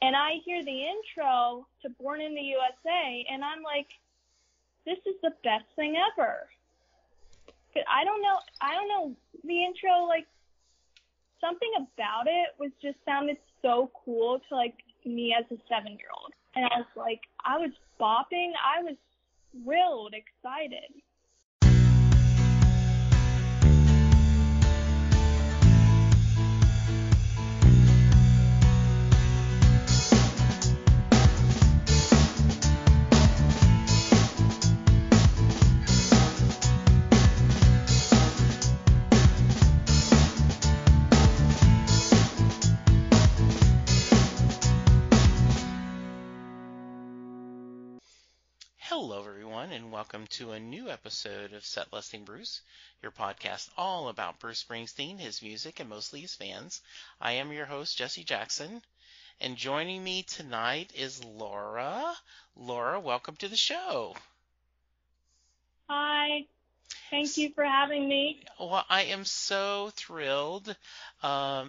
And I hear the intro to Born in the USA, and I'm like, this is the best thing ever. But I don't know the intro, like, something about it was just sounded so cool to, like, me as a 7-year-old. And I was like, I was bopping, I was thrilled, excited. Hello, everyone, and welcome to a new episode of Set Listing Bruce, your podcast all about Bruce Springsteen, his music, and mostly his fans. I am your host, Jesse Jackson, and joining me tonight is Laura. Laura, welcome to the show. Hi. Thank you for having me. Well, I am so thrilled. Bruce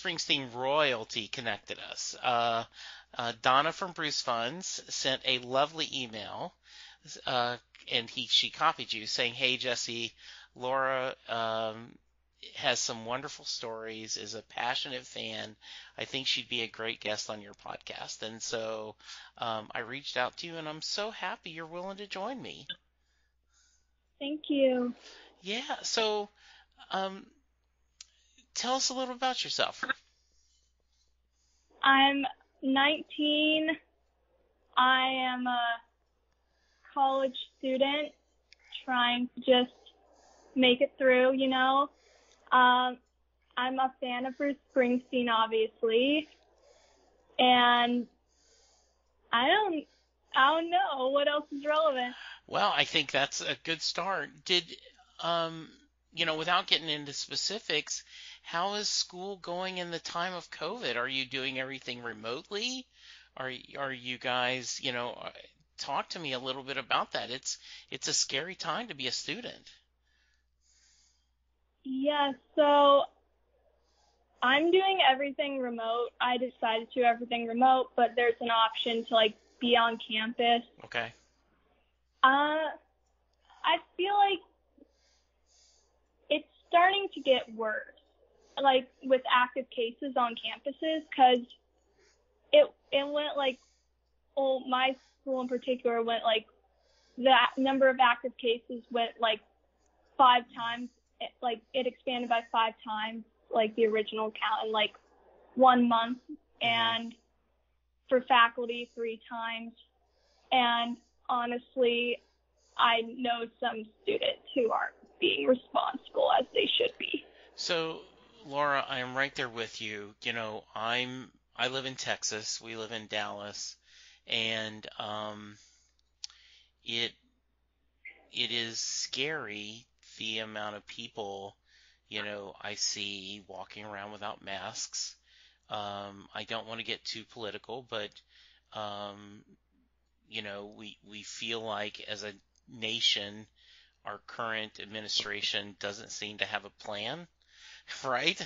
Springsteen royalty connected us. Donna from Bruce Funds sent a lovely email, and she copied you saying, "Hey Jesse, Laura has some wonderful stories, is a passionate fan. I think she'd be a great guest on your podcast." And so I reached out to you, and I'm so happy you're willing to join me. Thank you. Yeah. So tell us a little about yourself. I'm 19. I am a college student trying to just make it through, you know. I'm a fan of Bruce Springsteen, obviously. And I don't know what else is relevant. Well, I think that's a good start. Without getting into specifics, how is school going in the time of COVID? Are you doing everything remotely? Are you guys, talk to me a little bit about that. It's a scary time to be a student. Yeah, so I'm doing everything remote. I decided to do everything remote, but there's an option to, like, be on campus. Okay. I feel like it's starting to get worse, like, with active cases on campuses, because it went, like, my school in particular went, like, the number of active cases went, like, 5 times, it expanded by 5 times, like, the original count in, like, 1 month, and for faculty 3 times, and honestly, I know some students who aren't being responsible as they should be. So, Laura, I'm right there with you. I live in Texas. We live in Dallas, and it is scary the amount of people, I see walking around without masks. I don't want to get too political, but we feel like as a nation, our current administration doesn't seem to have a plan, right?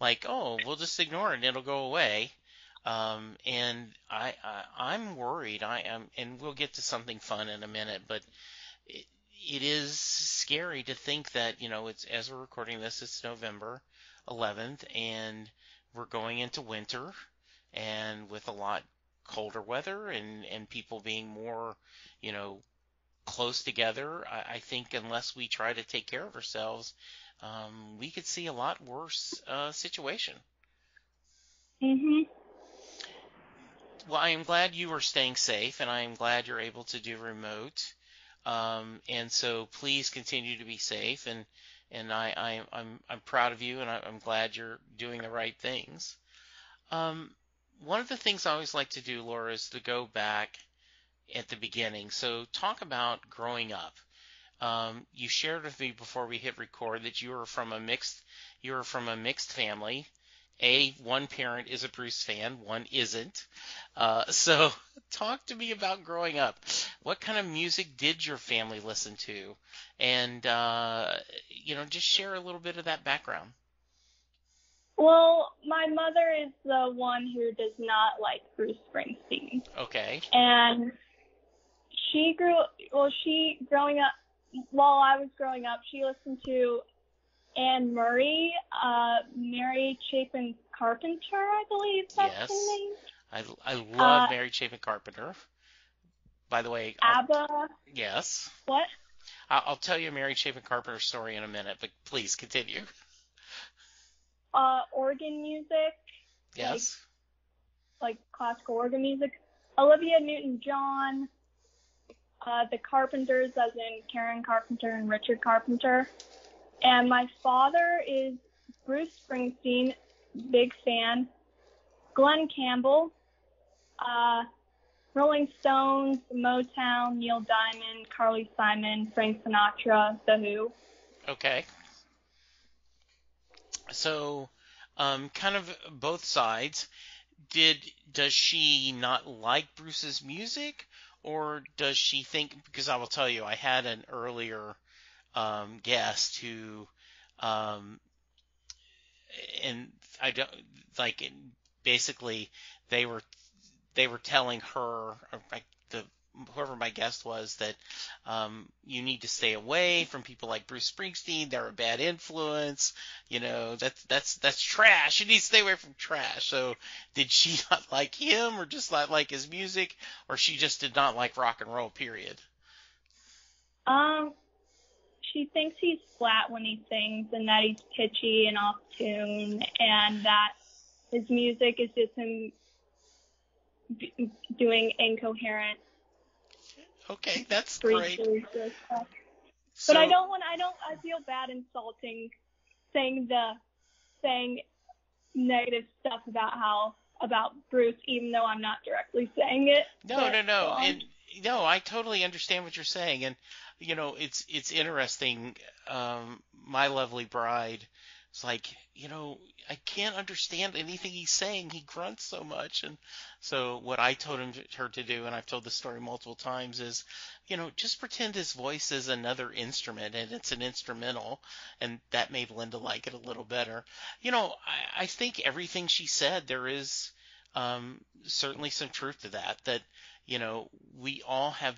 Like, oh, we'll just ignore it and it'll go away. And I'm worried. I am, and we'll get to something fun in a minute, but it is scary to think that, it's, as we're recording this, it's November 11th, and we're going into winter, and with a lot colder weather and people being more, close together. I think unless we try to take care of ourselves, we could see a lot worse situation. Well, I am glad you are staying safe, and I am glad you're able to do remote. And so please continue to be safe, and I'm proud of you, and I'm glad you're doing the right things. One of the things I always like to do, Laura, is to go back at the beginning. So talk about growing up. You shared with me before we hit record that you were from a mixed family. One parent is a Bruce fan, one isn't. So talk to me about growing up. What kind of music did your family listen to? And, just share a little bit of that background. Well, my mother is the one who does not like Bruce Springsteen. Okay. And while I was growing up, she listened to Anne Murray, Mary Chapin Carpenter, I believe that's Yes. her name. I love Mary Chapin Carpenter. By the way, ABBA. Yes. What? I'll tell you a Mary Chapin Carpenter story in a minute, but please continue. Organ music. Yes. Like classical organ music. Olivia Newton-John. The Carpenters, as in Karen Carpenter and Richard Carpenter. And my father is Bruce Springsteen, big fan. Glenn Campbell, Rolling Stones, Motown, Neil Diamond, Carly Simon, Frank Sinatra, The Who. Okay. So, kind of both sides. Does she not like Bruce's music, or does she think? Because I will tell you, I had an earlier guest who, and I don't like. Basically, they were telling her, or like whoever my guest was, that you need to stay away from people like Bruce Springsteen. They're a bad influence. You know, that's trash. You need to stay away from trash. So did she not like him, or just not like his music, or she just did not like rock and roll, period? She thinks he's flat when he sings, and that he's pitchy and off tune, and that his music is just him doing incoherent. Okay, that's great. But I feel bad insulting, saying negative stuff about Bruce, even though I'm not directly saying it. No. And no, I totally understand what you're saying. And, you know, it's interesting. My lovely bride is like, you know, I can't understand anything he's saying. He grunts so much. And so what I told her to do, and I've told this story multiple times, is, you know, just pretend his voice is another instrument and it's an instrumental, and that made Linda like it a little better. You know, I think everything she said, there is certainly some truth to that, you know, we all have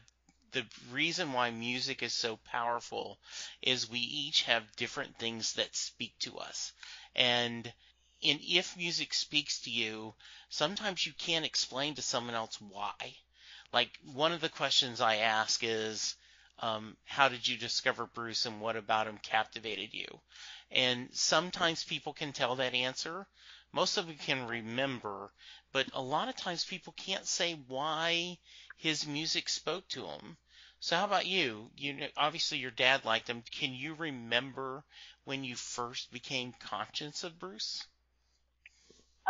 the reason why music is so powerful is we each have different things that speak to us. And if music speaks to you, sometimes you can't explain to someone else why. Like, one of the questions I ask is, how did you discover Bruce, and what about him captivated you? And sometimes people can tell that answer. Most of them can remember, but a lot of times people can't say why his music spoke to them. So how about you? You know, obviously your dad liked him. Can you remember when you first became conscious of Bruce?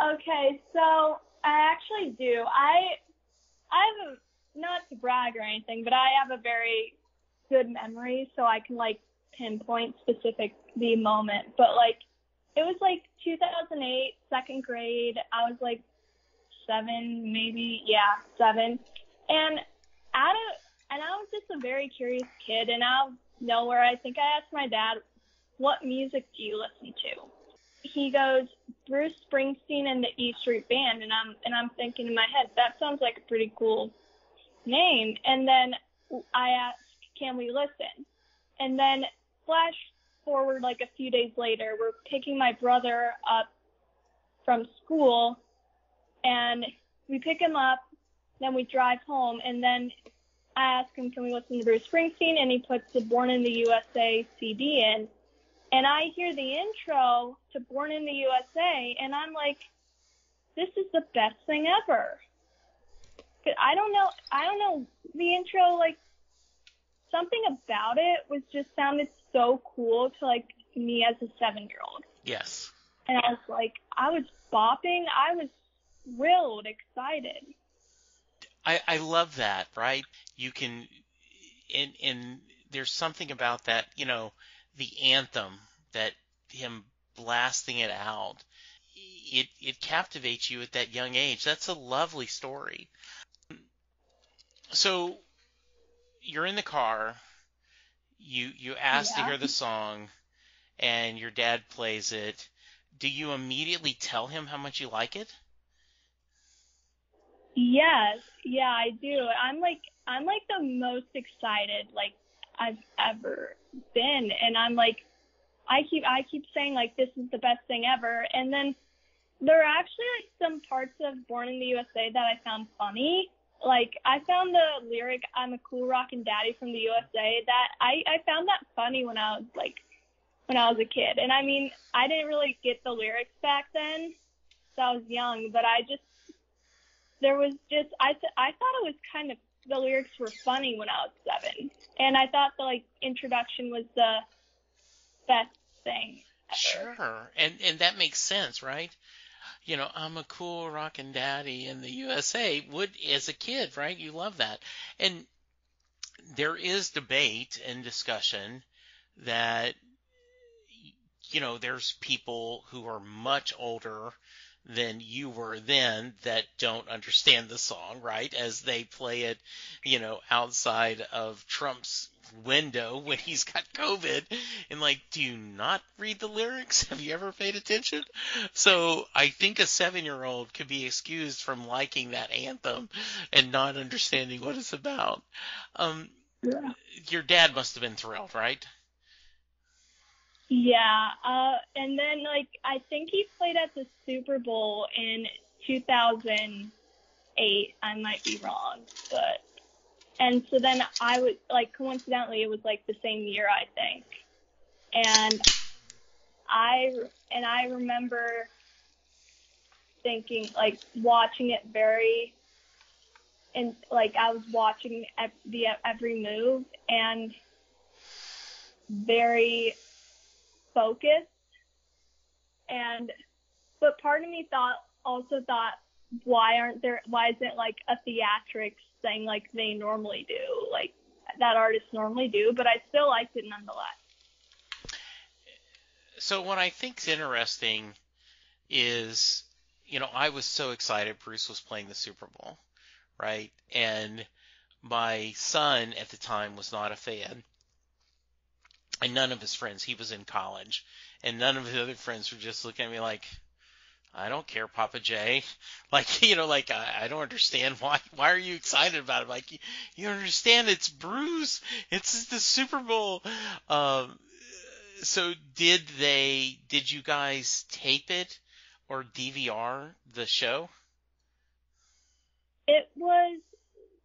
Okay, so I actually do. I have not to brag or anything, but I have a very good memory, so I can like pinpoint the moment. But like, it was like 2008, second grade. I was like 7, maybe, 7, and I was just a very curious kid, and out of nowhere, I think I asked my dad, "What music do you listen to?" He goes, "Bruce Springsteen and the E Street Band," and I'm thinking in my head, that sounds like a pretty cool name. And then I asked, "Can we listen?" And then flash forward like a few days later, we're picking my brother up from school, and we pick him up, then we drive home, and then I ask him, "Can we listen to Bruce Springsteen?" And he puts the Born in the USA CD in. And I hear the intro to Born in the USA, and I'm like, this is the best thing ever. I don't know the intro, like, something about it sounded so cool to, like, me as a 7-year-old. Yes. And I was like, I was bopping. I was thrilled, excited. I love that, right? You can, and there's something about that, you know, the anthem, that him blasting it out, it captivates you at that young age. That's a lovely story. So you're in the car, you ask to hear the song, and your dad plays it. do you immediately tell him how much you like it? Yes, yeah, I do. I'm like the most excited like I've ever been, and I'm like I keep saying like this is the best thing ever, and then there are actually like some parts of Born in the USA that I found funny. Like I found the lyric "I'm a cool rockin' daddy from the USA" that I found that funny when I was a kid, and I mean I didn't really get the lyrics back then, so I was young, but there was just I thought it was kind of the lyrics were funny when I was 7, and I thought the like introduction was the best thing ever. Sure. And that makes sense, right? I'm a cool rockin' daddy in the USA. Would as a kid, right? You love that. And there is debate and discussion that there's people who are much older than you were then that don't understand the song, right? As they play it, outside of Trump's window when he's got COVID, and like, do you not read the lyrics? Have you ever paid attention? So I think a 7-year-old could be excused from liking that anthem and not understanding what it's about. Um, Yeah. your dad must have been thrilled, right? Yeah, and then like I think he played at the Super Bowl in 2008. I might be wrong, but and so then I would like coincidentally it was like the same year I think, and I remember thinking like watching it very and like I was watching the every move and very focused, and but part of me also thought why isn't like a theatrics thing like they normally do, like that artists normally do, but I still liked it nonetheless. So what I think's interesting is, I was so excited Bruce was playing the Super Bowl, right? And my son at the time was not a fan, and none of his friends, he was in college, and none of his other friends were just looking at me like, I don't care, Papa J. Like, like I don't understand why are you excited about it? Like, you understand it's Bruce. It's the Super Bowl. Um, so did you guys tape it or DVR the show? It was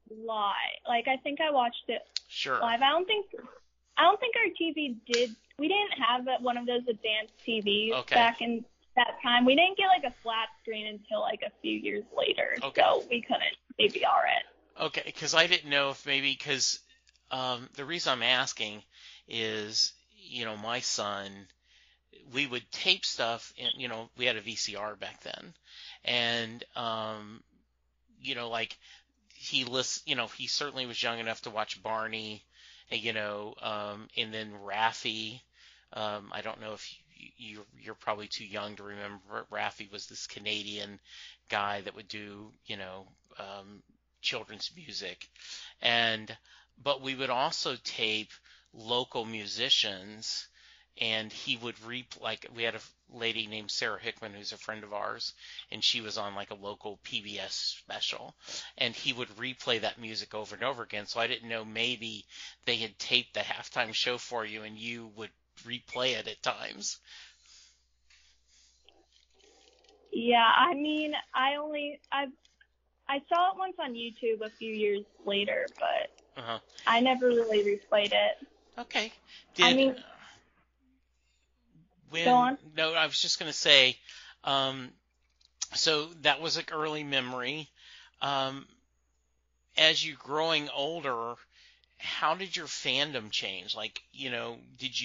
live. Like I think I watched it Sure. live. I don't think our TV did. We didn't have one of those advanced TVs Okay. back in that time. We didn't get like a flat screen until like a few years later, Okay. so we couldn't DVR it. Okay, because I didn't know if maybe because the reason I'm asking is, my son, we would tape stuff, and we had a VCR back then, and like he certainly was young enough to watch Barney, and then Raffi. I don't know if you're probably too young to remember. Raffi was this Canadian guy that would do, children's music, but we would also tape local musicians, and he would like we had a lady named Sarah Hickman who's a friend of ours, and she was on like a local PBS special, and he would replay that music over and over again. So I didn't know, maybe they had taped the halftime show for you and you would replay it at times. Yeah, I mean, I saw it once on YouTube a few years later, but Uh-huh. I never really replayed it. Okay. I mean, go on. No, I was just going to say, so that was like early memory. Um, as you growing older, how did your fandom change? Like, did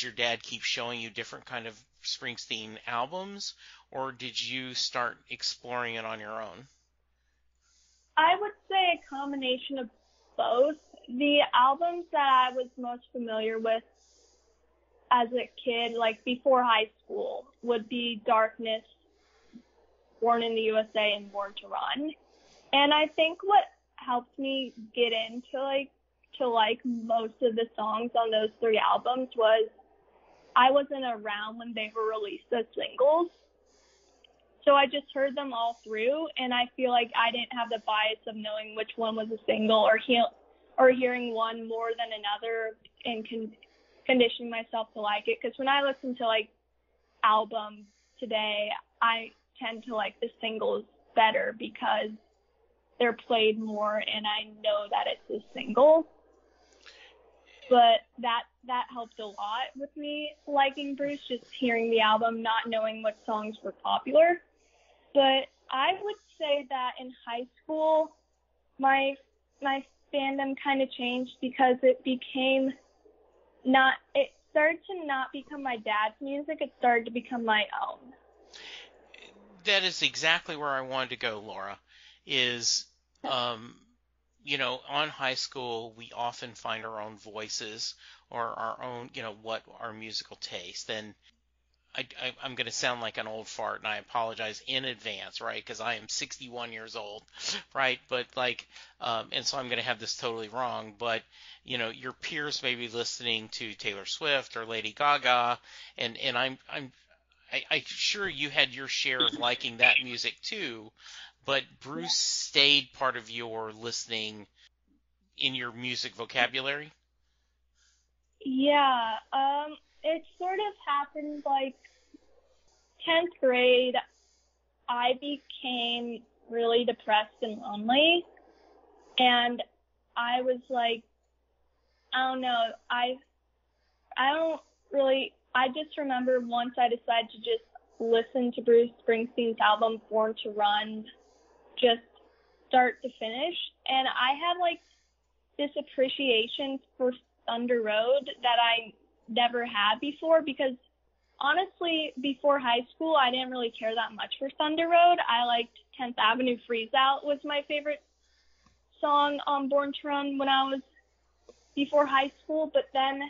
your dad keep showing you different kind of Springsteen albums, or did you start exploring it on your own? I would say a combination of both. The albums that I was most familiar with as a kid, like before high school, would be Darkness, Born in the USA, and Born to Run. And I think what helped me get into like most of the songs on those 3 albums was I wasn't around when they were released as singles. So I just heard them all through, and I feel like I didn't have the bias of knowing which one was a single or hearing one more than another and conditioning myself to like it. Because when I listen to like albums today, I tend to like the singles better because they're played more and I know that it's a single. But that helped a lot with me liking Bruce, just hearing the album, not knowing what songs were popular. But I would say that in high school, my fandom kind of changed because it started to not become my dad's music. It started to become my own. That is exactly where I wanted to go, Laura, is, on high school, we often find our own voices or our own, what our musical taste. And I'm going to sound like an old fart, and I apologize in advance, right? Because I am 61 years old, right? But and so I'm going to have this totally wrong. But your peers may be listening to Taylor Swift or Lady Gaga, and I'm sure you had your share of liking that music too. But Bruce stayed part of your listening in your music vocabulary. Yeah, it sort of happened like 10th grade. I became really depressed and lonely, and I was like, I don't know, I just remember once I decided to just listen to Bruce Springsteen's album Born to Run, just start to finish, and I had like this appreciation for Thunder Road that I never had before, because honestly, before high school, I didn't really care that much for Thunder Road. I liked 10th Avenue Freeze Out was my favorite song on Born to Run when I was before high school. But then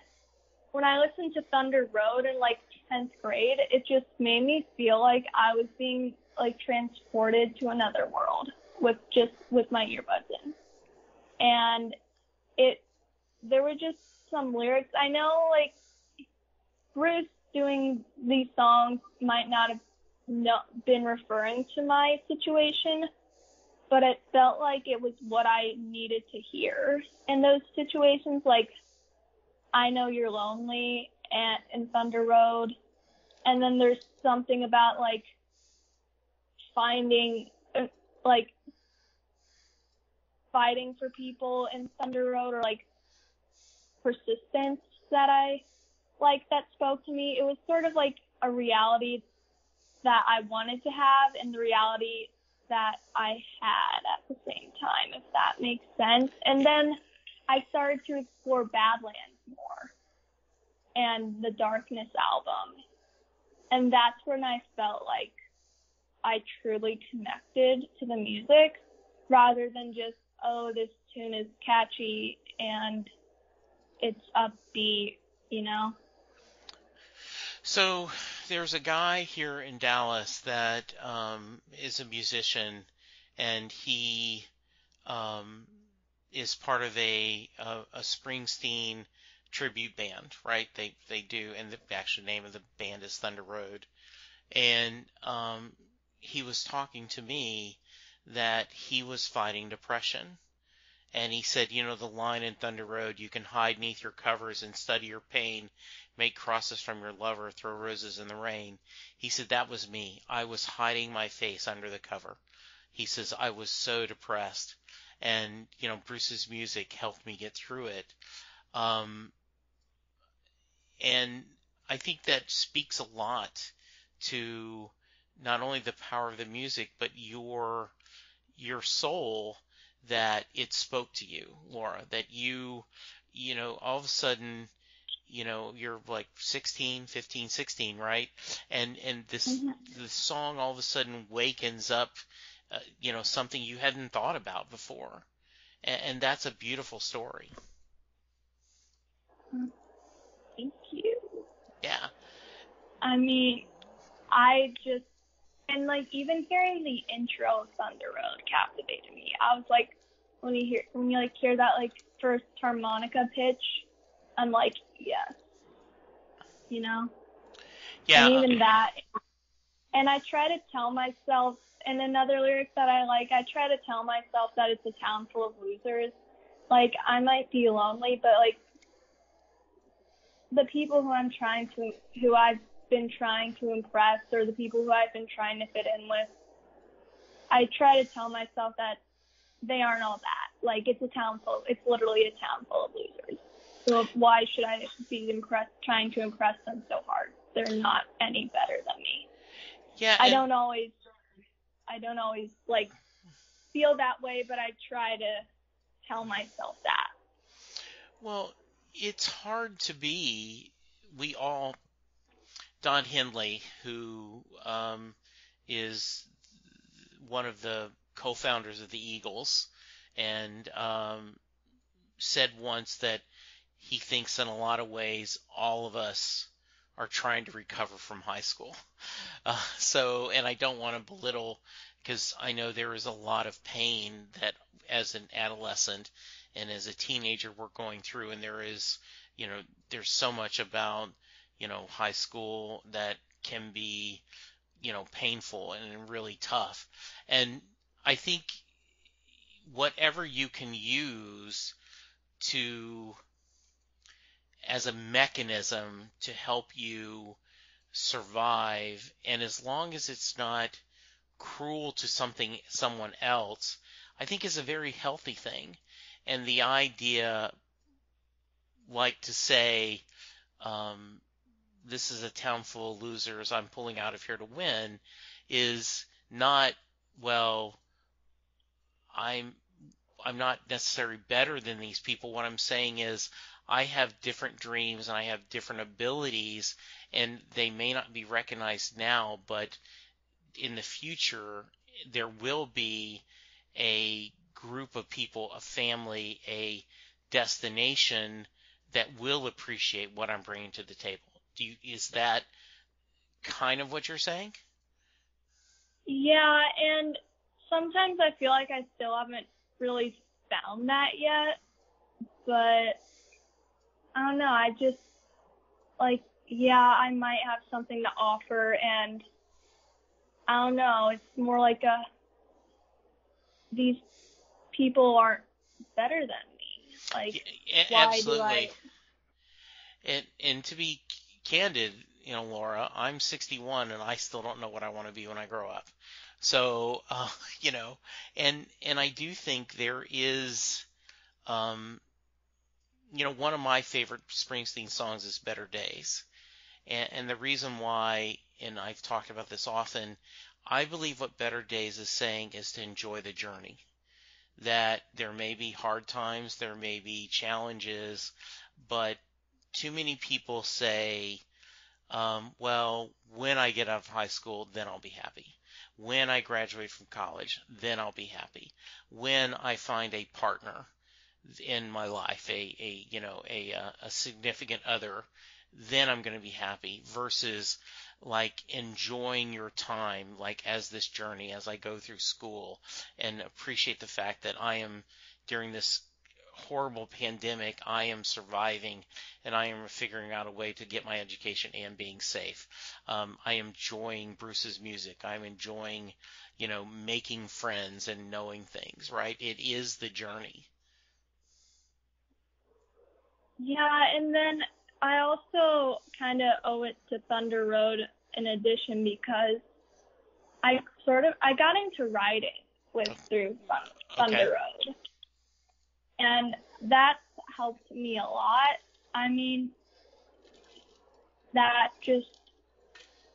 when I listened to Thunder Road in like 10th grade, it just made me feel like I was being like transported to another world with my earbuds in. And there were just some lyrics. I know like Bruce doing these songs might not have been referring to my situation, but it felt like it was what I needed to hear in those situations. Like, I Know You're Lonely and Thunder Road. And then there's something about like finding, like fighting for people in Thunder Road, or like persistence that spoke to me. It was sort of like a reality that I wanted to have and the reality that I had at the same time, if that makes sense. And then I started to explore Badlands more and the Darkness album. And that's when I felt like I truly connected to the music, rather than just, oh, this tune is catchy and it's upbeat, So there's a guy here in Dallas that is a musician, and he is part of a Springsteen tribute band, right? They do, and the actual name of the band is Thunder Road. And he was talking to me that he was fighting depression. And he said, the line in Thunder Road, you can hide neath your covers and study your pain, make crosses from your lover, throw roses in the rain. He said, that was me. I was hiding my face under the cover. He says, I was so depressed. And, Bruce's music helped me get through it. And I think that speaks a lot to not only the power of the music, but your soul, that it spoke to you, Laura, that all of a sudden, you're like 16, 15, 16, right? And the song all of a sudden wakens up, something you hadn't thought about before. And that's a beautiful story. Thank you. Yeah. I mean, and like even hearing the intro of Thunder Road captivated me. I was like, when you hear that like first harmonica pitch, I'm like, yes, you know? And Yeah. even that, and I try to tell myself, in another lyric that I like, I try to tell myself that it's a town full of losers. Like, I might be lonely, but, like, the people who I've been trying to impress, or the people who I've been trying to fit in with, I try to tell myself that they aren't all that. Like, it's literally a town full of losers. So why should I be trying to impress them so hard? They're not any better than me. Yeah. I don't always like feel that way, but I try to tell myself that. Well, it's hard to be. We all, Don Henley, who is one of the co-founders of the Eagles, and said once that he thinks in a lot of ways all of us are trying to recover from high school. And I don't want to belittle, because I know there is a lot of pain that as an adolescent and as a teenager we're going through, and there's so much about, high school that can be, painful and really tough. And I think whatever you can use to as a mechanism to help you survive, and as long as it's not cruel to someone else, I think is a very healthy thing. And the idea, like to say, um, this is a town full of losers, I'm pulling out of here to win, is not, well, I'm I'm not necessarily better than these people. What I'm saying is I have different dreams and I have different abilities, and they may not be recognized now, but in the future there will be a group of people, a family, a destination that will appreciate what I'm bringing to the table. Is that kind of what you're saying? Yeah, and sometimes I feel like I still haven't really found that yet, but I don't know. I just, like, yeah, I might have something to offer, and I don't know. It's more like these people aren't better than me. Like, why do I? Absolutely. And to be candid, Laura, I'm 61 and I still don't know what I want to be when I grow up. So, you know, and I do think there is, um, one of my favorite Springsteen songs is Better Days. And the reason why, and I've talked about this often, I believe what Better Days is saying is to enjoy the journey. That there may be hard times, there may be challenges, but too many people say, well, when I get out of high school, then I'll be happy. When I graduate from college, then I'll be happy. When I find a partner in my life, a significant other, then I'm going to be happy, versus like enjoying your time, like as this journey, as I go through school, and appreciate the fact that I am, during this horrible pandemic, I am surviving and I am figuring out a way to get my education and being safe. I am enjoying Bruce's music. I'm enjoying, making friends and knowing things, right? It is the journey. Yeah, and then I also kind of owe it to Thunder Road in addition, because I got into writing through Okay. Thunder Road, and that's helped me a lot. I mean, that just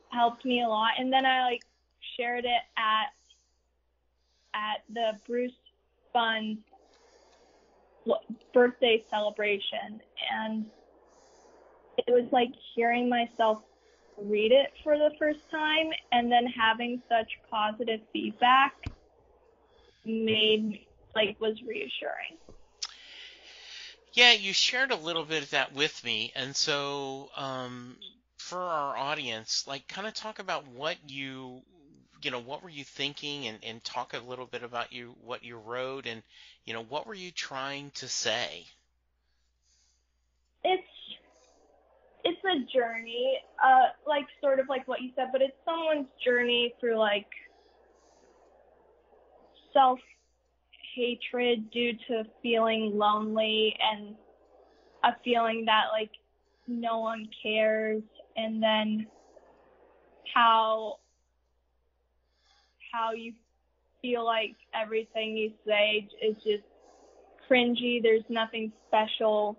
helped me a lot. And then I shared it at the Bruce Fund's birthday celebration, and it was like hearing myself read it for the first time, and then having such positive feedback was reassuring. Yeah, you shared a little bit of that with me, and so for our audience, like, kind of talk about what were you thinking, and talk a little bit about what you wrote, and what were you trying to say? It's it's a journey, like sort of like what you said, but it's someone's journey through like self-hatred due to feeling lonely and a feeling that like no one cares, and then how you feel like everything you say is just cringy. There's nothing special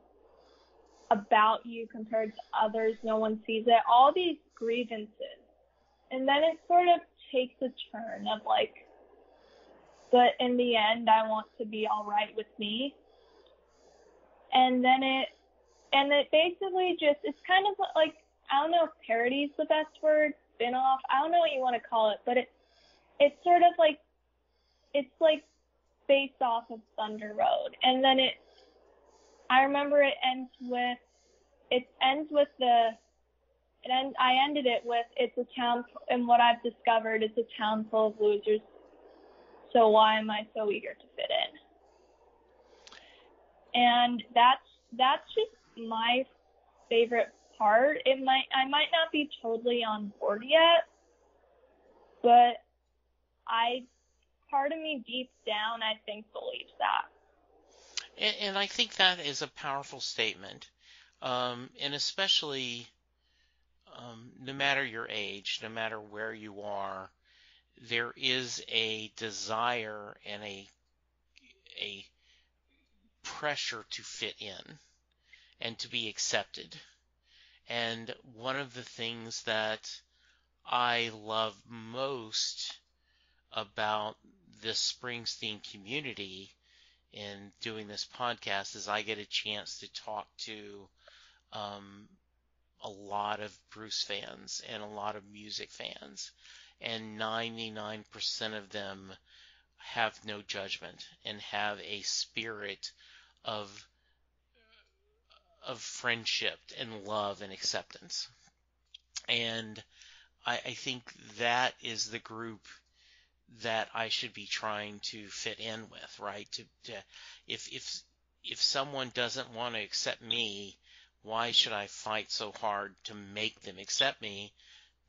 about you compared to others. No one sees it. All these grievances. And then it sort of takes a turn of like, but in the end, I want to be all right with me. And then it basically just, it's kind of like, I don't know if parody is the best word, spin-off, I don't know what you want to call it, but it's sort of like, it's like based off of Thunder Road. And then I remember I ended it with, it's a town, and what I've discovered, it's a town full of losers, so why am I so eager to fit in? And that's just my favorite part. I might not be totally on board yet, but part of me deep down, I think, believes that. And I think that is a powerful statement. And especially, no matter your age, no matter where you are, there is a desire and a pressure to fit in and to be accepted. And one of the things that I love most about this Springsteen community in doing this podcast is I get a chance to talk to a lot of Bruce fans and a lot of music fans, and 99% of them have no judgment and have a spirit of friendship and love and acceptance. And I think that is the group that I should be trying to fit in with, right? If someone doesn't want to accept me, why should I fight so hard to make them accept me?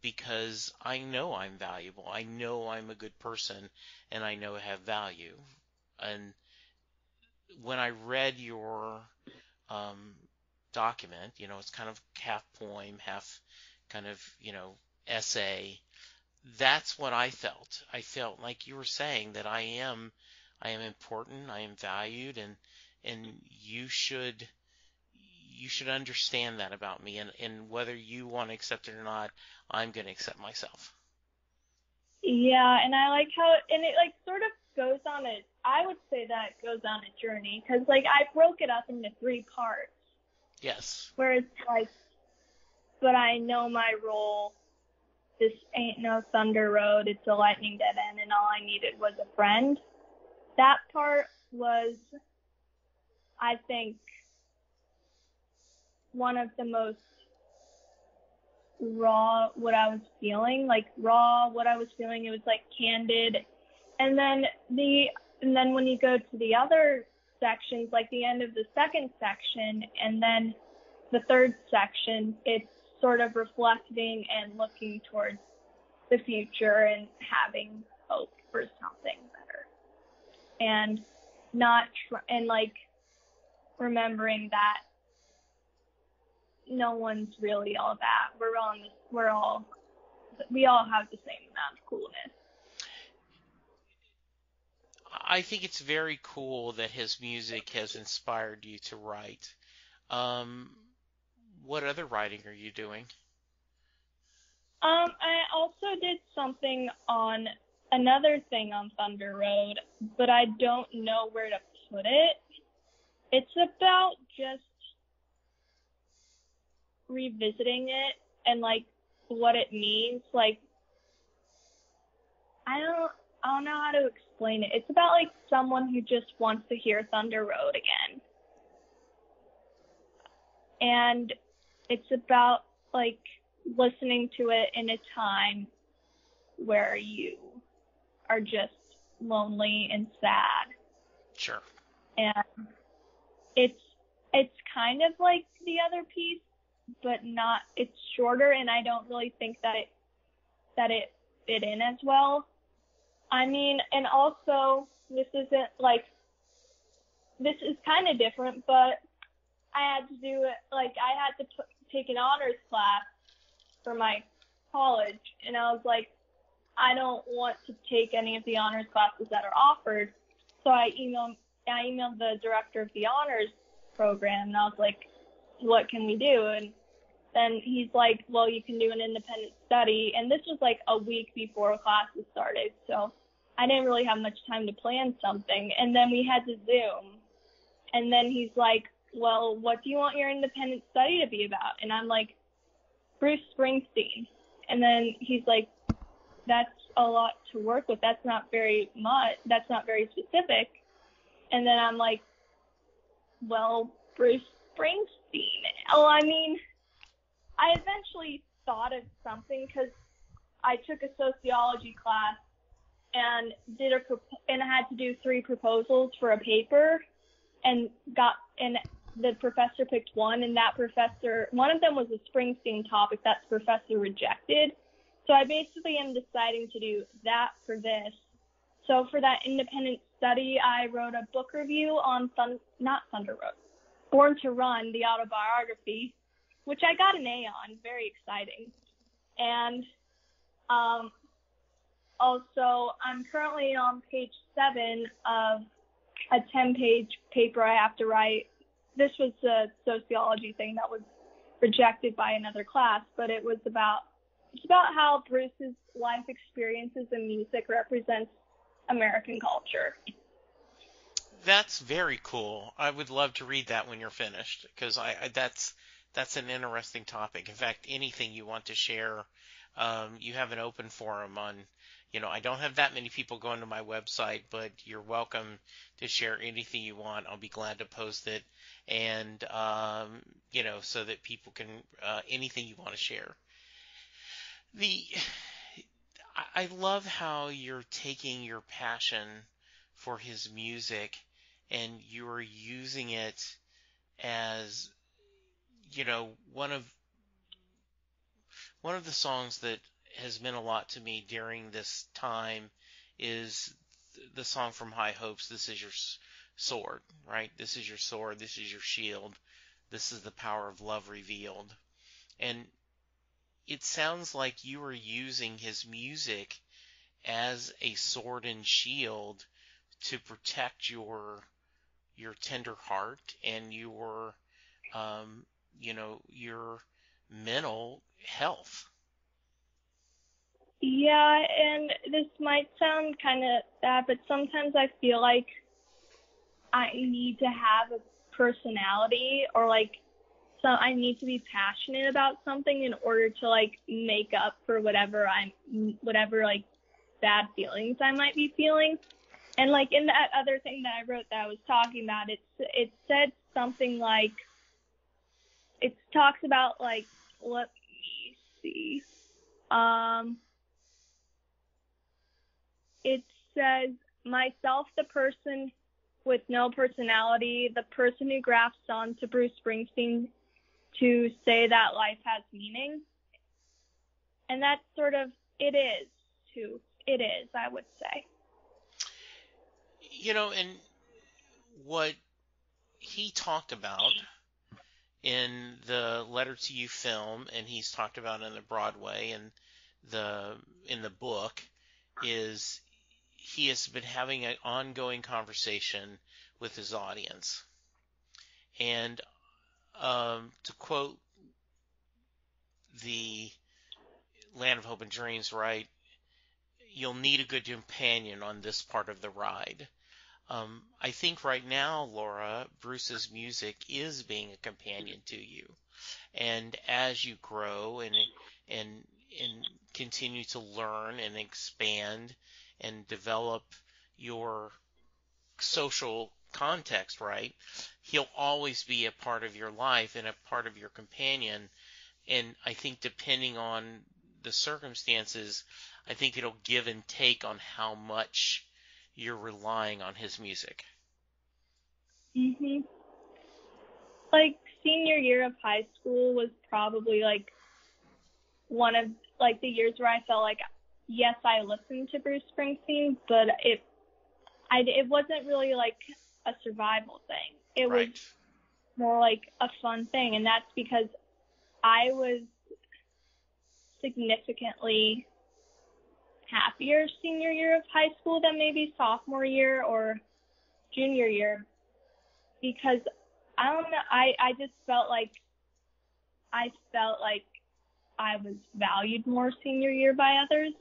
Because I know I'm valuable. I know I'm a good person, and I know I have value. And when I read your document, it's kind of half poem, half kind of, essay. That's what I felt. I felt like you were saying that I am important, I am valued, and you should understand that about me, and whether you want to accept it or not, I'm going to accept myself. Yeah, and I like how, and it like sort of goes on I would say that it goes on a journey, because like I broke it up into 3 parts. Yes. Where it's like, but I know my role, this ain't no Thunder Road, it's a lightning dead end, and all I needed was a friend. That part was, I think, one of the most raw what I was feeling. It was like candid. And then when you go to the other sections, like the end of the second section and then the third section, it's sort of reflecting and looking towards the future and having hope for something better, and like remembering that no one's really all that. We all have the same amount of coolness. I think it's very cool that his music has inspired you to write. What other writing are you doing? I also did something on another thing on Thunder Road, but I don't know where to put it. It's about just revisiting it and like what it means. Like I don't know how to explain it. It's about like someone who just wants to hear Thunder Road again. And it's about like listening to it in a time where you are just lonely and sad. Sure. And it's kind of like the other piece, but not, it's shorter, and I don't really think that it fit in as well. I mean, and also, this is kind of different, but I had to do it, like, I had to take an honors class for my college, and I was like, I don't want to take any of the honors classes that are offered. So I emailed the director of the honors program, and I was like, what can we do? And then he's like, well, you can do an independent study. And this was like a week before classes started, so I didn't really have much time to plan something. And then we had to Zoom. And then he's like, well, what do you want your independent study to be about? And I'm like, Bruce Springsteen. And then he's like, that's a lot to work with. That's not very much. That's not very specific. And then I'm like, well, Bruce Springsteen. Oh, I mean, I eventually thought of something because I took a sociology class and and I had to do 3 proposals for a paper, and the professor picked one, and one of them was a Springsteen topic that the professor rejected. So I basically am deciding to do that for this. So for that independent study, I wrote a book review on Born to Run, the autobiography, which I got an A on. Very exciting. And also, I'm currently on page 7 of a 10-page paper I have to write. This was a sociology thing that was rejected by another class, but it's about how Bruce's life experiences and music represents American culture. That's very cool. I would love to read that when you're finished, because that's an interesting topic. In fact, anything you want to share, you have an open forum on. I don't have that many people going to my website, but you're welcome to share anything you want. I'll be glad to post it, and so that people can anything you want to share. I love how you're taking your passion for his music and you're using it as, one of the songs that has meant a lot to me during this time is the song from High Hopes, This Is Your Sword, right? This is your sword, this is your shield, this is the power of love revealed. And it sounds like you are using his music as a sword and shield to protect your tender heart and your your mental health. Yeah, and this might sound kind of bad, but sometimes I feel like I need to have a personality, or so I need to be passionate about something in order to make up for whatever bad feelings I might be feeling. And in that other thing that I wrote that I was talking about, it said something like, it talks about let me see. It says, myself, the person with no personality, the person who grafts on to Bruce Springsteen to say that life has meaning. And that's sort of, it is, I would say. And what he talked about in the Letter to You film, and he's talked about in the Broadway and in the book, is he has been having an ongoing conversation with his audience. And to quote the Land of Hope and Dreams, right? You'll need a good companion on this part of the ride. I think right now, Laura, Bruce's music is being a companion to you. And as you grow and continue to learn and expand and develop your social context, right? He'll always be a part of your life and a part of your companion. And I think depending on the circumstances, I think it'll give and take on how much you're relying on his music. Mhm. senior year of high school was probably like one of like the years where I felt like, yes, I listened to Bruce Springsteen, but it wasn't really like a survival thing. It Right. was more like a fun thing, and that's because I was significantly happier senior year of high school than maybe sophomore year or junior year, because I don't know, I just felt like I was valued more senior year by others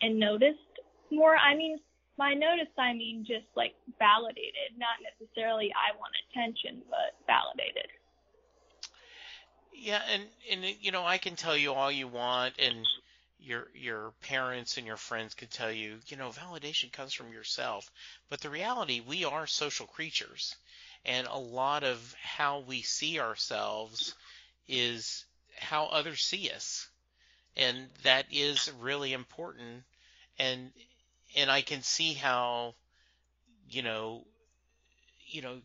and noticed more. I mean, by noticed, I mean just like validated, not necessarily I want attention, but validated. Yeah, and you know, I can tell you all you want, and your parents and your friends could tell you, you know, validation comes from yourself. But the reality, we are social creatures, and a lot of how we see ourselves is how others see us, and that is really important. And I can see how, you know,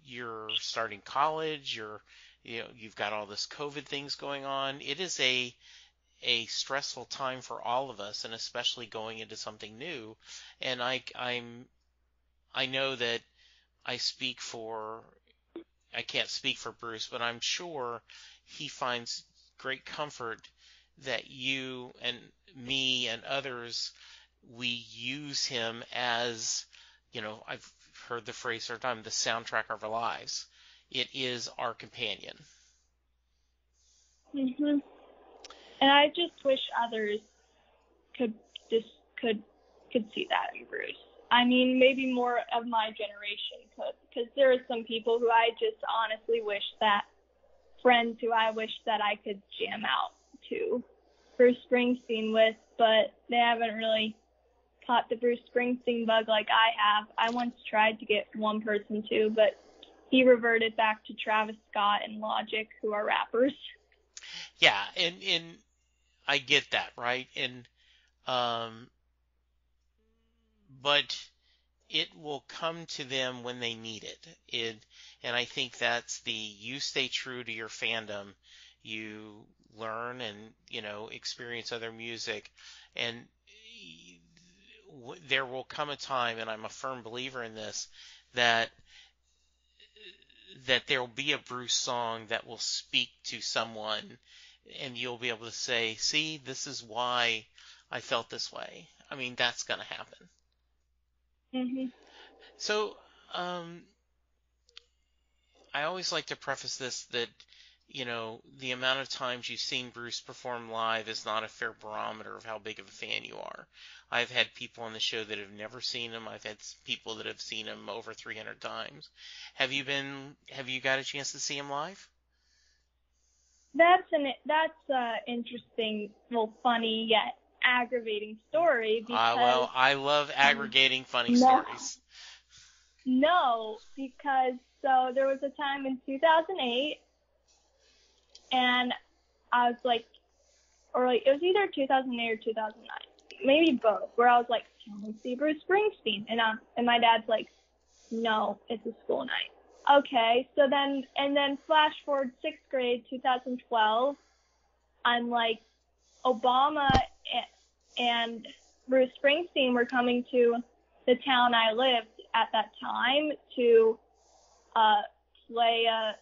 you're starting college, you've got all this COVID things going on. It is a stressful time for all of us, and especially going into something new. And I know that I speak for I can't speak for Bruce, but I'm sure he finds great comfort that you and me and others, we use him as, you know, I've heard the phrase several times, the soundtrack of our lives. It is our companion. Mhm. And I just wish others could just could see that in Bruce. I mean, maybe more of my generation could, because there are some people who I just honestly wish that, friends who I wish that I could jam out to Bruce Springsteen with, but they haven't really caught the Bruce Springsteen bug like I have. I once tried to get one person to, but he reverted back to Travis Scott and Logic, who are rappers. Yeah, and I get that, right? And um, but it will come to them when they need it. And I think that's you stay true to your fandom. You learn and, you know, experience other music, and there will come a time, and I'm a firm believer in this, that there will be a Bruce song that will speak to someone, and you'll be able to say, see, this is why I felt this way. I mean, that's going to happen. Mhm. So, I always like to preface this that, you know, the amount of times you've seen Bruce perform live is not a fair barometer of how big of a fan you are. I've had people on the show that have never seen him. I've had people that have seen him over 300 times. Have you got a chance to see him live? That's interesting, well, funny yet aggravating story, because I love aggregating funny no, stories. no, because so there was a time in 2008, and I was like, or like it was either 2008 or 2009, maybe both, where I was like, can we see Bruce Springsteen? And my dad's like, no, it's a school night. Okay, so then flash forward 6th grade, 2012, I'm like, Obama and Bruce Springsteen were coming to the town I lived at that time to play a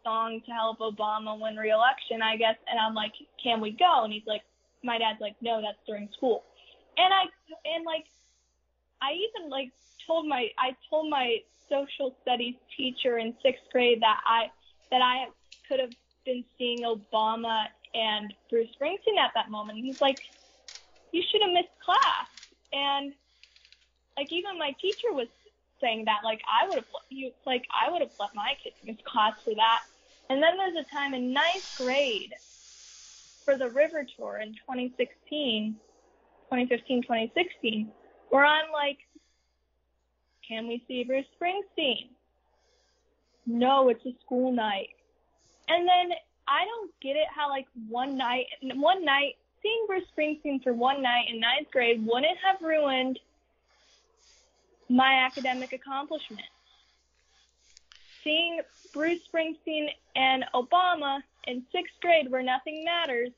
song to help Obama win re-election, I guess. And I'm like, can we go? And he's like, my dad's like, no, that's during school. And I even like told my social studies teacher in 6th grade that I could have been seeing Obama and Bruce Springsteen at that moment. And he's like, you should have missed class. And like even my teacher was saying that, like I would have let my kids miss class for that. And then there's a time in 9th grade for the River Tour in 2015, 2016, where I'm like, can we see Bruce Springsteen? No, it's a school night. And then I don't get it how like one night, seeing Bruce Springsteen for one night in 9th grade wouldn't have ruined my academic accomplishment. seeing Bruce Springsteen and Obama in 6th grade where nothing matters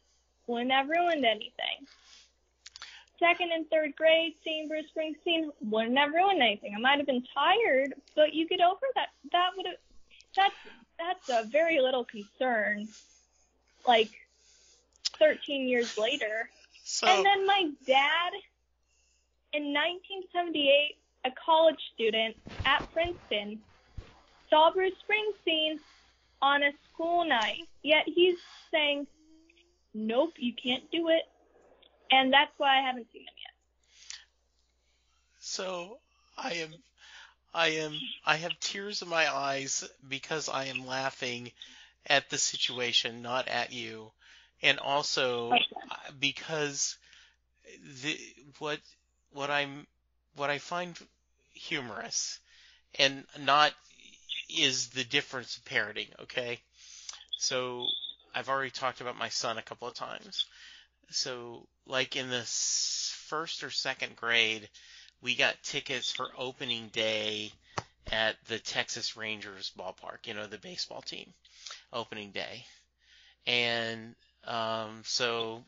wouldn't have ruined anything. 2nd and 3rd grade, seeing Bruce Springsteen wouldn't have ruined anything. I might have been tired, but you get over that. That's a very little concern, like 13 years later. So, and then my dad, in 1978, a college student at Princeton, saw Bruce Springsteen on a school night. Yet he's saying, nope, you can't do it. And that's why I haven't seen him yet. So I have tears in my eyes because I am laughing at the situation, not at you. And also because what I find humorous and not is the difference of parenting, okay? So I've already talked about my son a couple of times. So like in the 1st or 2nd grade, we got tickets for opening day at the Texas Rangers ballpark, the baseball team, opening day. And so,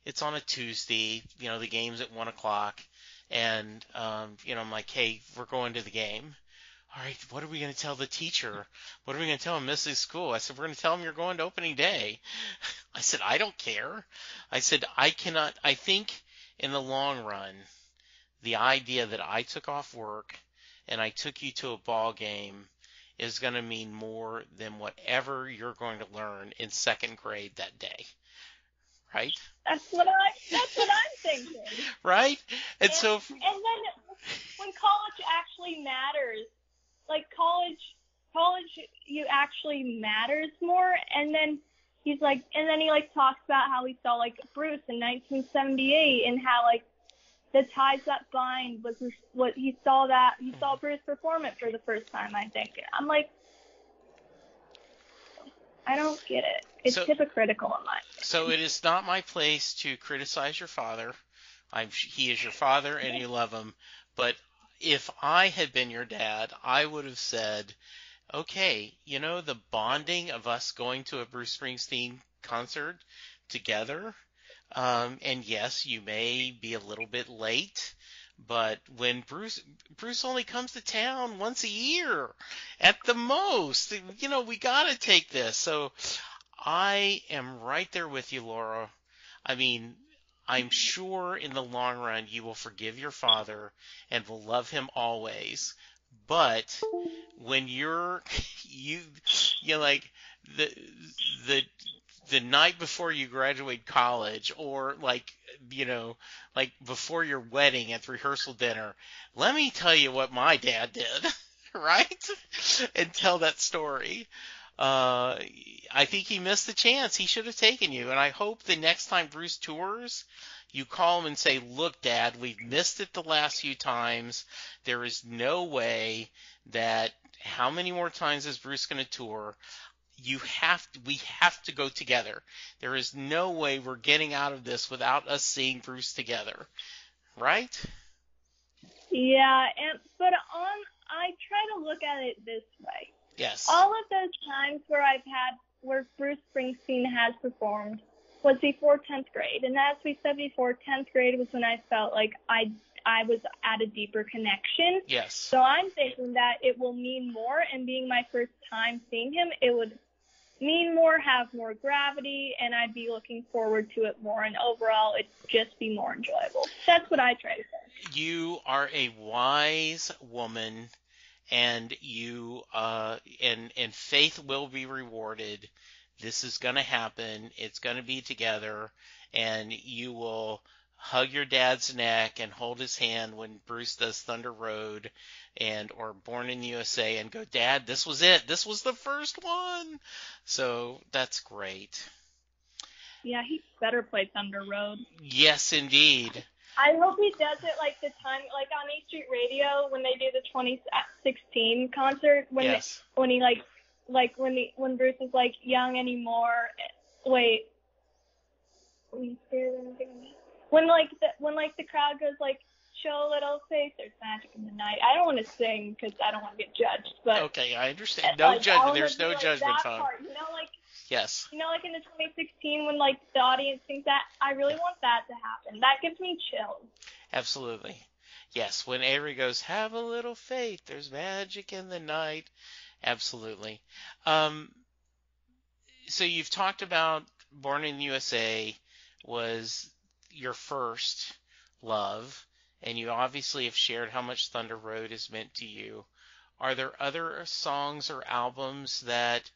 it's on a Tuesday, the game's at 1:00, and, I'm like, hey, we're going to the game. All right, what are we going to tell the teacher? What are we going to tell him, Mrs. School? I said, we're going to tell him you're going to opening day. I said, I don't care. I said, I think in the long run, the idea that I took off work and I took you to a ball game is going to mean more than whatever you're going to learn in 2nd grade that day. Right? That's what I'm thinking. Right? And then when college actually matters, like college you actually matters more, and then he talks about how he saw like Bruce in 1978 and how like the ties that bind was what he saw Bruce perform it for the first time, I think. I'm like, I don't get it. It's hypocritical in my opinion. So it is not my place to criticize your father. He is your father and you love him. But if I had been your dad, I would have said, okay, the bonding of us going to a Bruce Springsteen concert together, and yes, you may be a little bit late, but when Bruce only comes to town once a year at the most, we got to take this. So I am right there with you, Laura. I mean, I'm sure in the long run you will forgive your father and will love him always. But when you're like the night before you graduate college, or like before your wedding at the rehearsal dinner, let me tell you what my dad did, right? And tell that story. I think he missed the chance. He should have taken you. And I hope the next time Bruce tours, you call him and say, look, Dad, we've missed it the last few times. There is no way that how many more times is Bruce going to tour? We have to go together. There is no way we're getting out of this without us seeing Bruce together. Right? Yeah, but I try to look at it this way. Yes. All of those times where Bruce Springsteen has performed was before 10th grade. And as we said before, 10th grade was when I felt like I was at a deeper connection. Yes. So I'm thinking that it will mean more, and being my first time seeing him, it would mean more, have more gravity, and I'd be looking forward to it more, and overall it'd just be more enjoyable. That's what I try to say. You are a wise woman, and you and faith will be rewarded. This is going to happen. It's going to be together, and you will hug your dad's neck and hold his hand when Bruce does Thunder Road or Born in the USA, and go, Dad, this was it. This was the first one. So that's great. Yeah, he better play Thunder Road. Yes, indeed. I hope he does it like the time, like on A Street Radio when they do the 2016 concert, when yes. When Bruce is like young anymore. Wait. When the crowd goes like, Show a Little Faith, There's Magic in the Night. I don't want to sing because I don't want to get judged, but Okay, I understand. No judgment. There's no judgment, that phone. part, Yes. like in the 2016 when like the audience sings that, I really want that to happen. That gives me chills. Absolutely. Yes, when Avery goes, have a little faith, there's magic in the night. Absolutely. So you've talked about Born in the USA was your first love, and you obviously have shared how much Thunder Road has meant to you. Are there other songs or albums that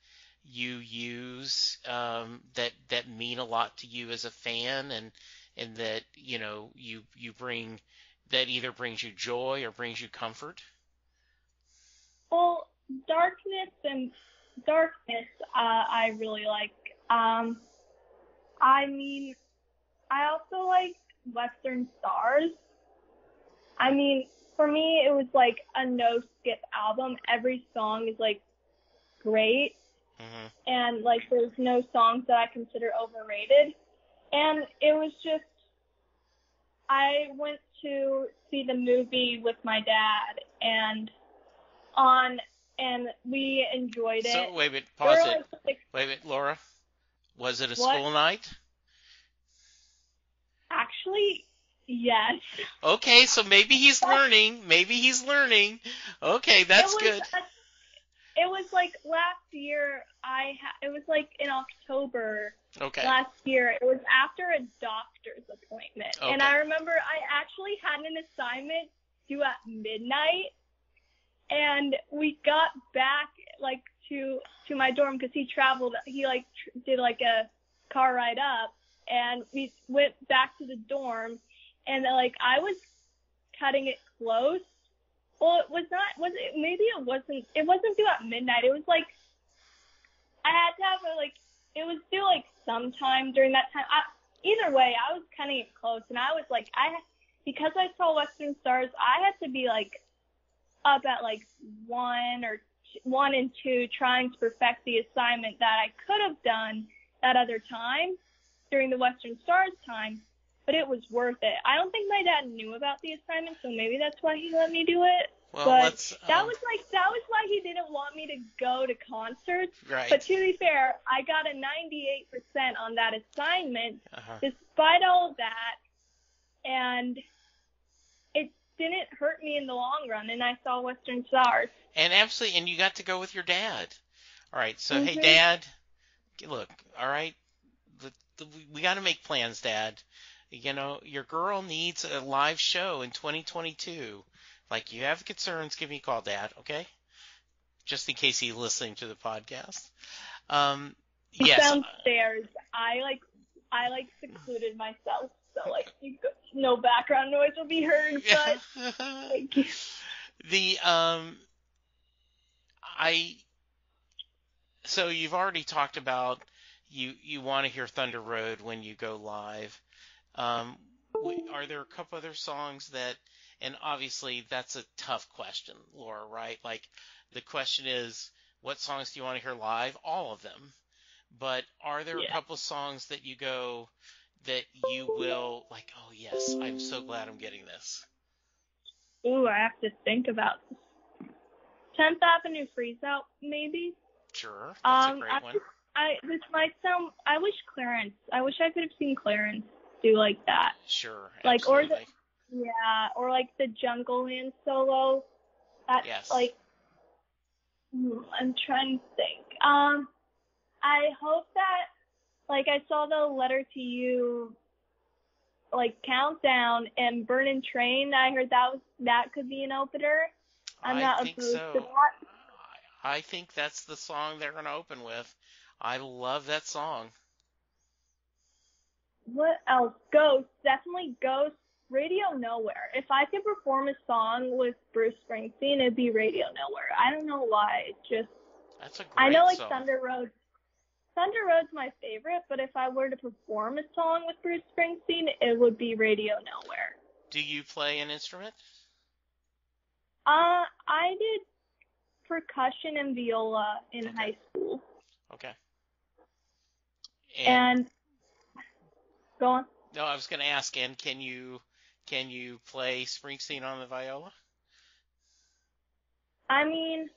you use that mean a lot to you as a fan, and that you bring that either brings you joy or brings you comfort? Well, Darkness, I really like. I mean, I also like Western Stars. I mean, for me, it was like a no-skip album. Every song is like great, and like there's no songs that I consider overrated. And it was just, I went to see the movie with my dad, and we enjoyed it. So wait a minute, pause it. Like, wait a minute, Laura. Was it a what? school night? Actually, yes. Okay, so maybe he's learning. Maybe he's learning. Okay, that's good. It was like last year. It was like in October. Okay. Last year. It was after a doctor's appointment, Okay. and I remember I actually had an assignment due at midnight, and we got back like to my dorm because he traveled. He like did like a car ride up, and we went back to the dorm, and like I was cutting it close. Well, it was not. Was it? Maybe it wasn't. It wasn't due at midnight. It was like I had to have it was due like sometime during that time. Either way, I was cutting it close, and I was like, because I saw Western Stars, I had to be like up at like 1 and 2 trying to perfect the assignment that I could have done that other time during the Western Stars time, but it was worth it. I don't think my dad knew about the assignment, so maybe that's why he let me do it. Well, but that was why he didn't want me to go to concerts. Right. But to be fair, I got a 98% on that assignment despite all of that, and it didn't hurt me in the long run, and I saw Western Stars. And absolutely, and you got to go with your dad. All right, so hey, Dad, look, all right, we got to make plans, Dad. You know, your girl needs a live show in 2022. Like, you have concerns, give me a call, Dad, okay? Just in case he's listening to the podcast. Yes. Downstairs, I secluded myself, so like no background noise will be heard. But thank you. So you've already talked about you want to hear Thunder Road when you go live. Are there a couple other songs that, and obviously that's a tough question, Laura, right? Like, the question is, what songs do you want to hear live? All of them. But are there a couple songs that you go, that you will, like, oh yes, I'm so glad I'm getting this? Ooh, I have to think about this. 10th Avenue Freeze Out, maybe? Sure, that's a great one. This might sound, I wish I could have seen Clarence do like that. Sure, like, absolutely. Or like the Jungle Land solo. That's yes. like, I'm trying to think. I hope that, like, I saw the Letter to You, like, countdown, and Burnin' Train. I heard that could be an opener. I'm not opposed to that. I think that's the song they're going to open with. I love that song. What else? Ghost. Definitely Ghost. Radio Nowhere. If I could perform a song with Bruce Springsteen, it'd be Radio Nowhere. I don't know why. That's a great I know, like, song. Thunder Road's my favorite, but if I were to perform a song with Bruce Springsteen, it would be Radio Nowhere. Do you play an instrument? I did percussion and viola in high school. Okay. And go on. No, I was going to ask, and can you Can you play Springsteen on the viola? I mean,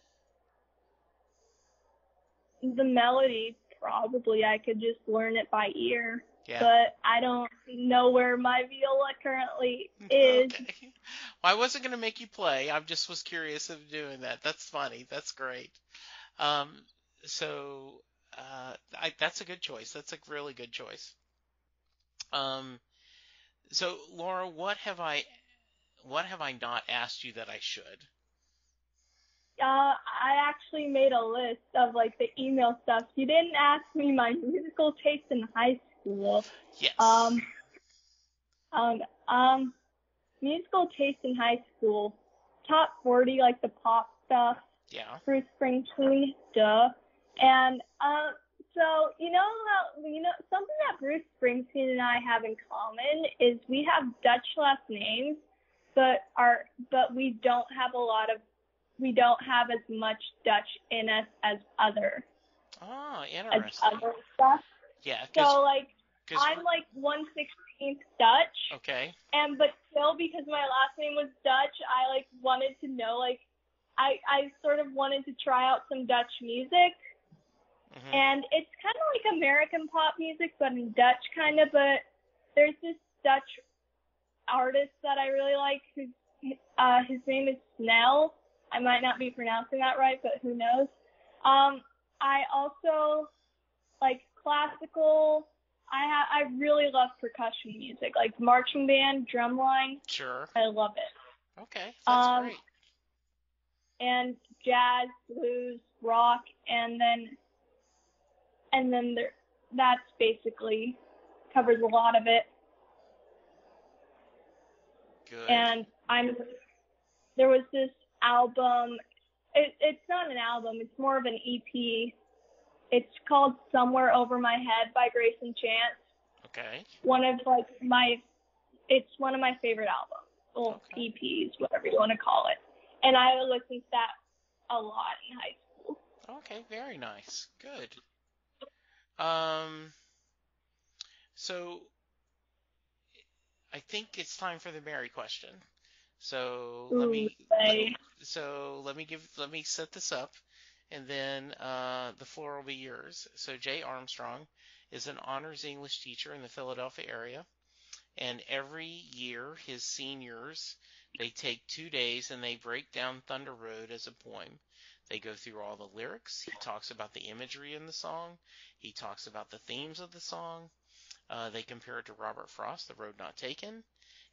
the melody, probably I could just learn it by ear. Yeah. But I don't know where my viola currently is. Okay. Well, I wasn't going to make you play. I just was curious of doing that. That's funny. That's great. Um, so that's a good choice. That's a really good choice. Um, so Laura, what have I not asked you that I should? I actually made a list of like the email stuff. You didn't ask me my musical taste in high school. Yes. Um, um, um, musical taste in high school. Top 40, like the pop stuff. Yeah. Bruce Springsteen, duh. And so something that Bruce Springsteen and I have in common is we have Dutch last names, but we don't have as much Dutch in us as other Interesting. stuff. Yeah, So like cause I'm like 1/16 Dutch, okay. but still because my last name was Dutch, I like wanted to know like I sort of wanted to try out some Dutch music. Hmm. And it's kind of like American pop music, but in Dutch kind of. But there's this Dutch artist that I really like. His name is Snell. I might not be pronouncing that right, but who knows? I also like classical. I really love percussion music, like marching band, drumline. Sure. I love it. Okay, that's great. And jazz, blues, rock, and then that's basically covers a lot of it. Good. And there was this album. It's not an album. It's more of an EP. It's called Somewhere Over My Head by Grace and Chance. Okay. It's one of my favorite albums. Well, Okay. EPs, whatever you want to call it. And I listened to that a lot in high school. Okay, very nice. Good. So I think it's time for the Mary question. So let me set this up, and then the floor will be yours. So Jay Armstrong is an honors English teacher in the Philadelphia area, and every year his seniors they take 2 days and they break down Thunder Road as a poem. They go through all the lyrics. He talks about the imagery in the song. He talks about the themes of the song. They compare it to Robert Frost, The Road Not Taken.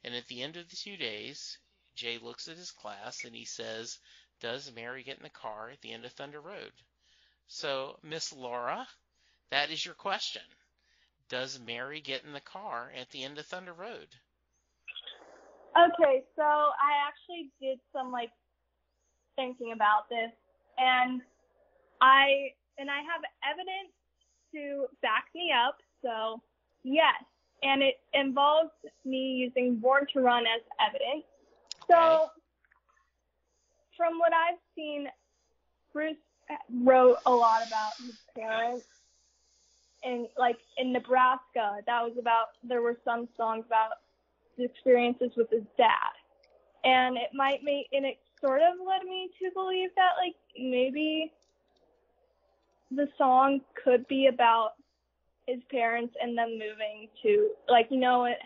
And at the end of the 2 days, Jay looks at his class and he says, "Does Mary get in the car at the end of Thunder Road?" So, Miss Laura, that is your question. Does Mary get in the car at the end of Thunder Road? Okay, so I actually did some like thinking about this, and I have evidence to back me up. So yes, and it involves me using Born to Run as evidence. So from what I've seen, Bruce wrote a lot about his parents. And like in Nebraska, there were some songs about his experiences with his dad. And it sort of led me to believe that like maybe the song could be about his parents and them moving to, like,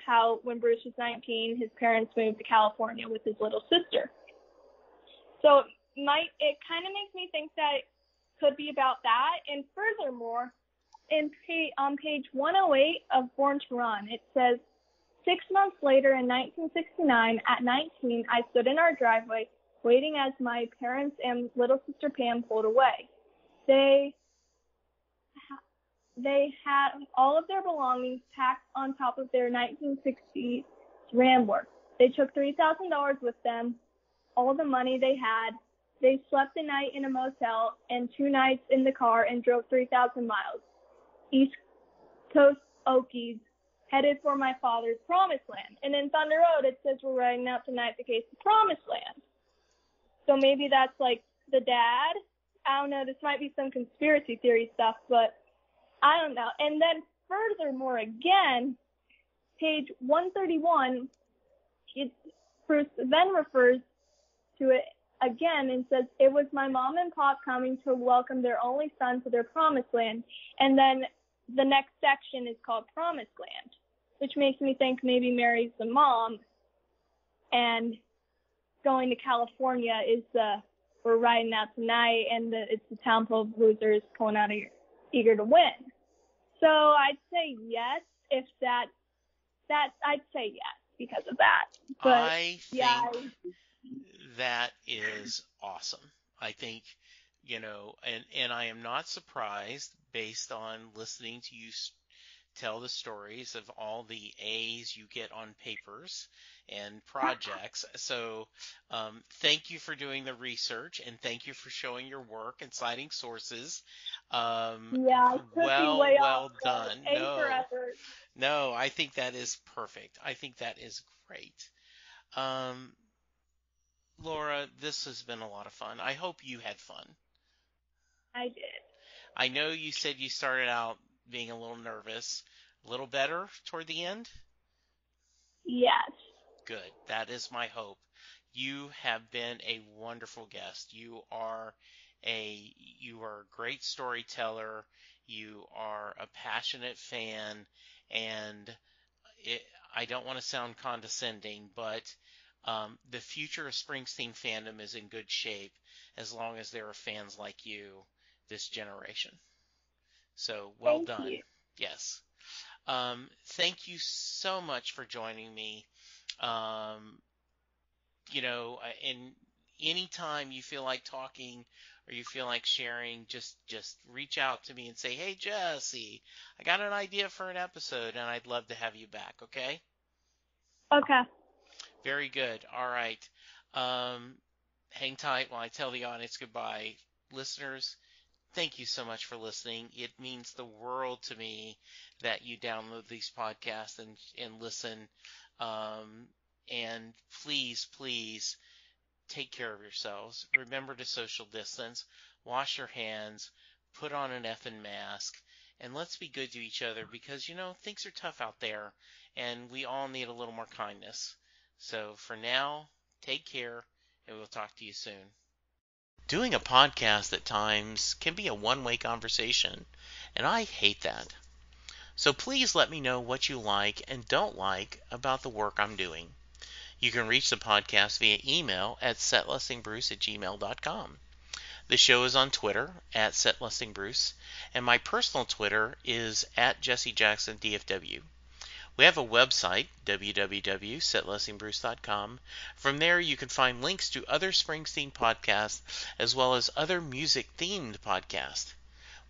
how when Bruce was 19, his parents moved to California with his little sister. So it kind of makes me think that it could be about that. And furthermore, on page 108 of Born to Run, it says, 6 months later in 1969, at 19, I stood in our driveway waiting as my parents and little sister Pam pulled away. They had all of their belongings packed on top of their 1960s Rambler. They took $3,000 with them, all the money they had. They slept a night in a motel and 2 nights in the car and drove 3,000 miles. East Coast Okies, headed for my father's promised land. And in Thunder Road, it says we're riding out tonight the case of promised land. So maybe that's like the dad. I don't know. This might be some conspiracy theory stuff, but I don't know. And then furthermore, again, page 131, Bruce then refers to it again and says, "It was my mom and pop coming to welcome their only son to their promised land." And then the next section is called Promised Land, which makes me think maybe Mary's the mom, and going to California is we're riding out tonight, and it's the town full of losers going out eager to win. So I'd say yes, if I'd say yes because of that. But I think that is awesome. I think, and I am not surprised based on listening to you tell the stories of all the A's you get on papers and projects. So thank you for doing the research, and thank you for showing your work and citing sources. Well done. No, I think that is perfect. I think that is great. Laura, this has been a lot of fun. I hope you had fun. I did. I know you said you started out being a little nervous. A little better toward the end? Yes. Good. That is my hope. You have been a wonderful guest. You are a great storyteller. You are a passionate fan, and I don't want to sound condescending, but the future of Springsteen fandom is in good shape as long as there are fans like you this generation. So well done. Thank you. Yes. Thank you so much for joining me. And anytime you feel like talking or you feel like sharing, just reach out to me and say, "Hey, Jesse, I got an idea for an episode, and I'd love to have you back." Okay? Okay. Very good. All right. Hang tight while I tell the audience goodbye. Listeners, thank you so much for listening. It means the world to me that you download these podcasts and listen. And please, please take care of yourselves. Remember to social distance, wash your hands, put on an effing mask, and let's be good to each other because, things are tough out there and we all need a little more kindness. So for now, take care and we'll talk to you soon. Doing a podcast at times can be a one-way conversation, and I hate that. So please let me know what you like and don't like about the work I'm doing. You can reach the podcast via email at setlistingbruce@gmail.com. The show is on Twitter at setlistingbruce, and my personal Twitter is at jessejacksondfw. We have a website, www.setlistingbruce.com. From there, you can find links to other Springsteen podcasts as well as other music-themed podcasts.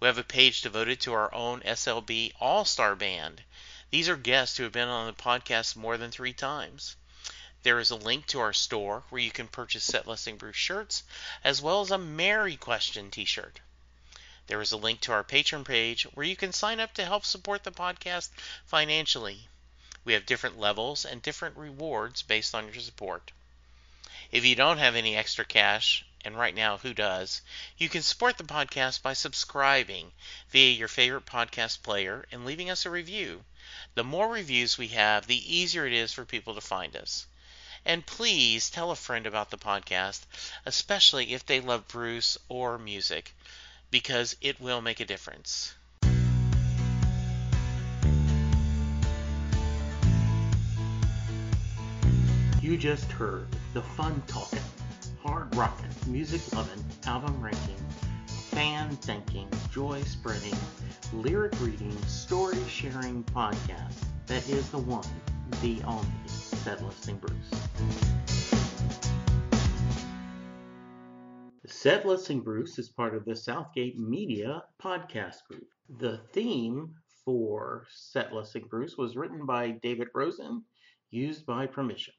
We have a page devoted to our own SLB All-Star Band. These are guests who have been on the podcast more than 3 times. There is a link to our store where you can purchase Set Listing Bruce shirts as well as a Merry Question t-shirt. There is a link to our Patreon page where you can sign up to help support the podcast financially. We have different levels and different rewards based on your support. If you don't have any extra cash, and right now who does, you can support the podcast by subscribing via your favorite podcast player and leaving us a review. The more reviews we have, the easier it is for people to find us. And please tell a friend about the podcast, especially if they love Bruce or music, because it will make a difference. You just heard the fun talking, hard rocking, music loving, album ranking, fan thinking, joy spreading, lyric reading, story sharing podcast that is the one, the only Set Listing Bruce. Set Listing Bruce is part of the Southgate Media podcast group. The theme for Set Listing Bruce was written by David Rosen, used by permission.